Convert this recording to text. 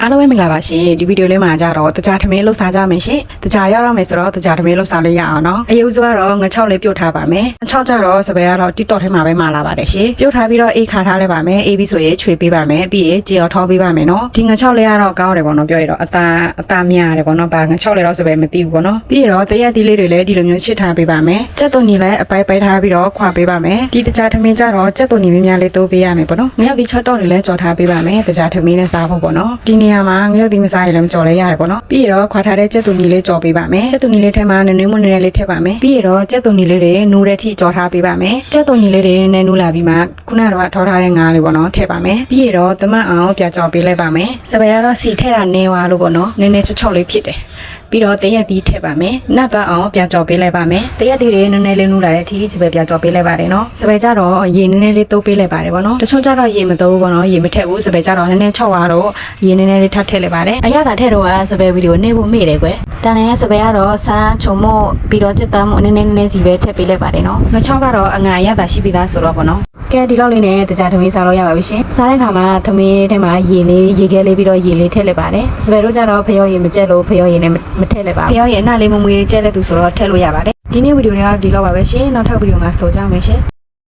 အားလုံးပဲမင်္ဂလာပါရှင်ဒီဗီဒီယိုလေးမှာကြတော့တကြားထမင်းလှုပ်ရှားကြမယ်ရှင်တကြားရောက်ရမယ်ဆိုတော့တကြားထမင်းလှုပ်ရှားလေးရအောင်နော်အယုဆိုကတော့ငချောက်လေးပြုတ်ထားပါမယ်ငချောက်ကြတော့စပယ်ကတော့ TikTok ထဲမှာပဲမှာလာပါတယ်ရှင်ပြုတ်ထားပြီးတော့အေးခါထားလိုက်ပါမယ်အေးပြီးဆိုရင်ချွေပေးပါမယ်ပြီးရင်ကြေအောင်ထောပေးပါမယ်နော်ဒီငချောက်လေးကတော့ကောင်းတယ်ပေါ့နော်ပြောရတော့အသားများတယ်ပေါ့နော်ဘာငချောက်လေးတော့စပယ်မသိဘူးပေါ့နော်ပြီးတော့တရက်သီးလေးတွေလည်းဒီလိုမျိုးချစ်ထားပေးပါမယ်ကြက်သွန်ကြီးလည်းအပိုက်ပိုက်ထားပြီးတော့ခွာပေးပါမယ်ဒီတကြားထမင်းကြတော့ကြက်သွန်ကြီးများများလေးတိုးပေးရမယ်ပေါ့နော်ငရုတ်ဒီချက်တော့တွေလည်းကြော်ထားပေးပါမယ်တကြားထမင်းနဲ့စားဖို့ပေါ့နော်ဒီနေရာမှာငရုတ်ဒီမစားရင်လည်းကြော်လဲရတယ်ပေါ့နော်ပြီးရတော့ခွာထားတဲ့ကြက်သွန်ကြီးလေးကြော်ပေးပါမယ်ကြက်သွန်ကြီးလေးထဲမှာနွေးမွနေလေးထည့်ပါမယ်ပြီးရတော့ကြက်သွန်ကြီးလေးတွေနိုးတဲ့အထိကြော်ထားပေးပါမယ်ကြက်သွန်ကြီးလေးတွေနဲ့နိုးလာပြီးမှခုနကတော့ထောထားတဲ့ငါးလေးပေါ့နော်ထည့်ပါမယ်ပြီးရတော့သမတ်အောင်ပြကြော်ပေးလိုက်ပါမယ်စပယ်ကတော့စီထည့်တာနေသွားလို့ပေါ့နော်နည်းနည်းချော့လေးဖြစ်တယ်ပြီးတော့တရက်သီးထည့်ပါမယ်နတ်ပတ်အောင်ပြကြော်ပေးလိုက်ပါမယ်တရက်သီးတွေနည်းနည်းလေးနူးလာတဲ့အထိပဲပြကြော်ပေးလိုက်ပါတယ်နော်စပယ်ကြတော့ရေနည်းနည်းလေးတိုးပေးလိုက်ပါတယ်ပေါ့နော်တချို့ကြတော့ရေမတိုးဘူးပေါ့နော်ရေမထည့်ဘူးစပယ်ကြတော့နည်းနည်းချော့သွားတော့ရေနည်းနည်းလေးထပ်ထည့်လိုက်ပါတယ်အရသာထည့်တော့စပယ်ဗီဒီယိုနေဖို့မေ့တယ်ကွယ်တန်တဲ့စပယ်ကတော့ဆန်းချုံမို့ပြီးတော့စစ်သားမို့နည်းနည်းစီပဲထည့်ပေးလိုက်ပါတယ်နော်ငချောက်ကတော့အငါအရသာရှိပြီးသားဆိုတော့ပေါ့နော်ကဲဒီလောက်လေးနဲ့တကြားသမီးစားလို့ရပါပြီရှင်စားတဲ့ခါမှာသမီးထဲမှာရေခဲလေးပြီးတော့ရေလေးထည့်လိုက်ပါတယ်စပယ်တို့ကြတော့ဖျော်ရည်မကြက်လို့ဖျော်ရည်နဲ့မထည့်လိုက်ပါဘူးဖျော်ရည်အနှလေးမမွေးကြက်တဲ့သူဆိုတော့ထည့်လို့ရပါတယ်ဒီနေ့ဗီဒီယိုလေးကတော့ဒီလောက်ပါပဲရှင်နောက်ထပ်ဗီဒီယိုမှာဆုံကြမယ်ရှင်